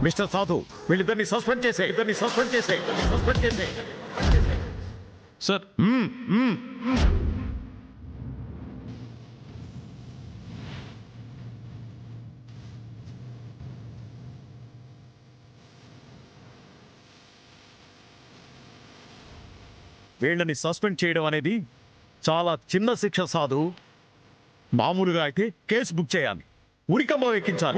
Mister సాధు, వీళ్ళిద్దరిని suspend చేసే. సార్ వీళ్ళని సస్పెండ్ చేయడం అనేది చాలా చిన్న శిక్ష సాధు. మామూలుగా అయితే కేసు బుక్ చేయాలి, ఉరికంబం ఎక్కించాలి.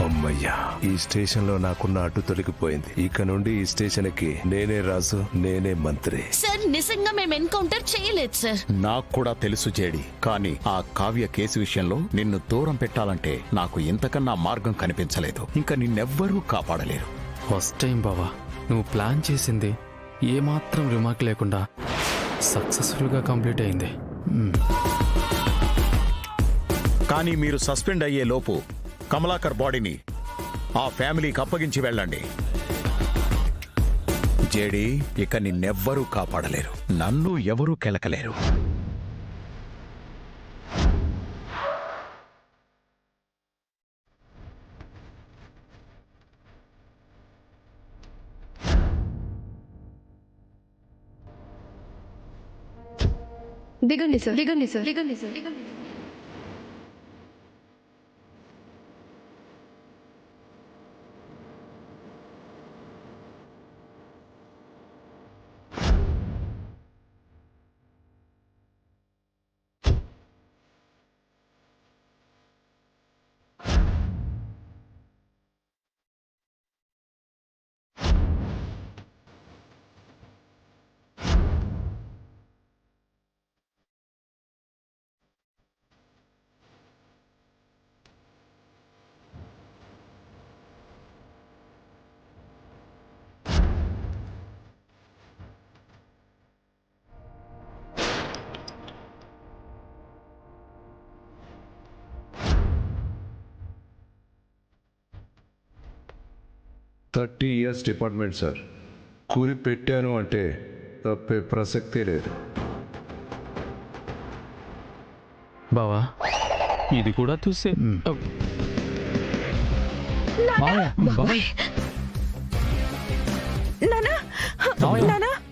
అమ్మయ్యా, ఈ స్టేషన్ లో నాకున్న అడ్డు తొలగిపోయింది. ఇక నుండి ఈ స్టేషన్ కి నేనే రాజు, నేనే మంత్రి. సార్ నిజంగా మేము ఎన్కౌంటర్ చేయలేదు సార్. నాకు కూడా తెలుసు జేడి, కానీ ఆ కావ్య కేసు విషయంలో నిన్ను దూరం పెట్టాలంటే నాకు ఇంతకన్నా మార్గం కనిపించలేదు. ఇంకా నిన్నెవ్వరూ కాపాడలేరు. ఫస్ట్ టైం బావా, నువ్వు ప్లాన్ చేసింది ఏమాత్రం రిమార్క్ లేకుండా సక్సెస్ఫుల్ గా కంప్లీట్ అయింది. కానీ మీరు సస్పెండ్ అయ్యే లోపు కమలాకర్ బాడీని ఆ ఫ్యామిలీకి అప్పగించి వెళ్ళండి. జేడి, ఇక నిన్నెవ్వరూ కాపాడలేరు, నన్ను ఎవరూ కెలకలేరు. దిగండి సార్. $30 department sir. కూలి పెట్టాను అంటే తప్పే ప్రసక్తే లేదు. బావా, ఇది కూడా చూసే.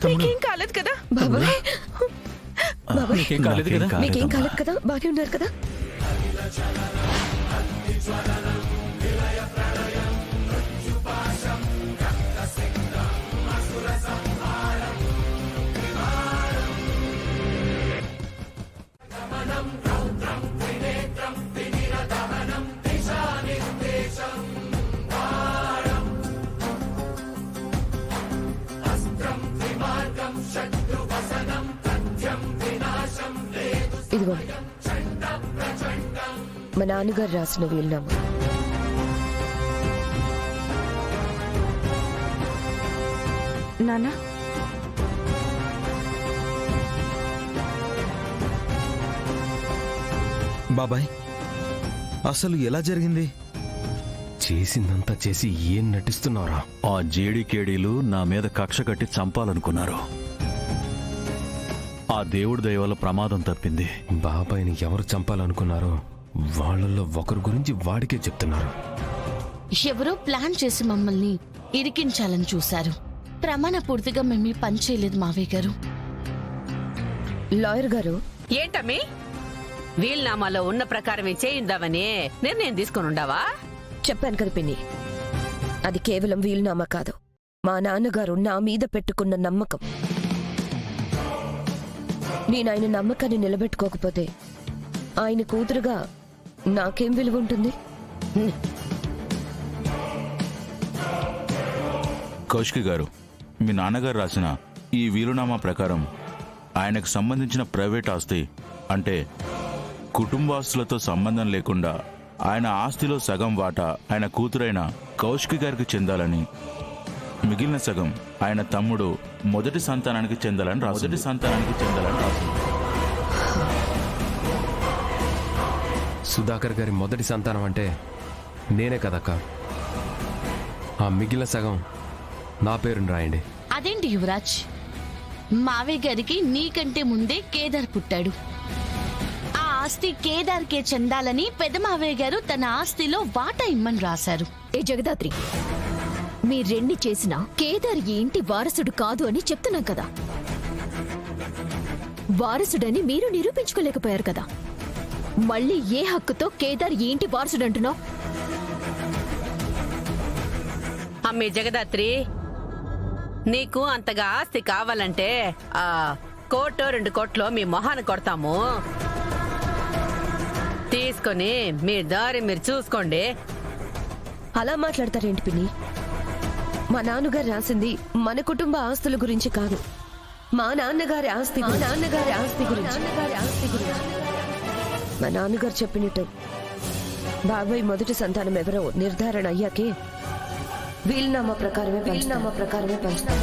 మీకేం కాలేదు కదా? నీకేం కాలేదు కదా? మీకేం కాలేదు కదా? బాగా ఉన్నారు కదా? ఇదిగోండి, మా నాన్నగారు రాసిన వీలునామా. నాన్న, బాబాయ్, అసలు ఎలా జరిగింది? చేసిందంతా చేసి ఏం నటిస్తున్నారా? ఆ జేడీకేడీలు నా మీద కక్ష కట్టి చంపాలనుకున్నారు. ఆ దేవుడి దయ వల్ల ప్రమాదం తప్పింది. బాబాయ్ని ఎవరు చంపాలనుకున్నారో వాళ్ళల్లో ఒకరి గురించి వాడికే చెప్తున్నారు. ఎవరో ప్లాన్ చేసి మమ్మల్ని ఇరికించాలని చూశారు. ప్రమాణ పూర్తిగా మేము పని చేయలేదు మావయ్య గారు. లాయర్ గారు, ఏంటమ్మి, వీల్నామాలో ఉన్న ప్రకారమే చేయిద్దామని నిర్ణయం తీసుకుని ఉండావా? చెప్పాను కదా పిన్ని, అది కేవలం వీలునామా కాదు, మా నాన్నగారు నా మీద పెట్టుకున్న నమ్మకం. నేను ఆయన నమ్మకాన్ని నిలబెట్టుకోకపోతే ఆయన కూతురుగా నాకేం విలువ ఉంటుంది? కౌశిక్ గారు, మీ నాన్నగారు రాసిన ఈ వీలునామా ప్రకారం ఆయనకు సంబంధించిన ప్రైవేట్ ఆస్తి, అంటే కుటుంబాస్తులతో సంబంధం లేకుండా ఆయన ఆస్తిలో సగం వాటా ఆయన కూతురైన కౌశిక్ గారికి చెందాలని, మిగిలిన సగం ఆయన తమ్ముడు మొదటి సంతానానికి చెందాలని రాసింది. సుధాకర్ గారి మొదటి సంతానం అంటే నేనే కదక్క. ఆ మిగిలిన సగం నా పేరుని రాయండి. అదేంటి యువరాజ్, మావయ్య గారికి నీకంటే ముందే కేదార్ పుట్టాడు. ఆస్తి కేదార్కే చెందాలని పెదమావయ్య గారు తన ఆస్తిలో వాటా ఇమ్మని రాశారు. ఏ జగదాత్రి, మీరెన్ని చేసినా కేదార్ ఈ ఇంటి వారసుడు కాదు అని చెప్తున్నాం కదా. వారసుడని మీరు నిరూపించుకోలేకపోయారు కదా. మళ్ళీ ఏ హక్కుతో కేదార్ ఈ ఇంటి వారసుడు అంటున్నావు? అమ్మే జగదాత్రి, నీకు అంతగా ఆస్తి కావాలంటే ఆ 1-2 కోట్లు మీ మొహాన్ని కొడతాము. తీసుకొని మీ దారి మీరు చూసుకోండి. అలా మాట్లాడతారేంటి పిన్ని? మా నాన్నగారు రాసింది మన కుటుంబ ఆస్తుల గురించి కాదు, మా నాన్నగారి ఆస్తి గురించి. మా నాన్నగారు చెప్పినట్టు బాబాయ్ మొదటి సంతానం ఎవరో నిర్ధారణ అయ్యాకే వీలునామా ప్రకారమే పంచుతాం.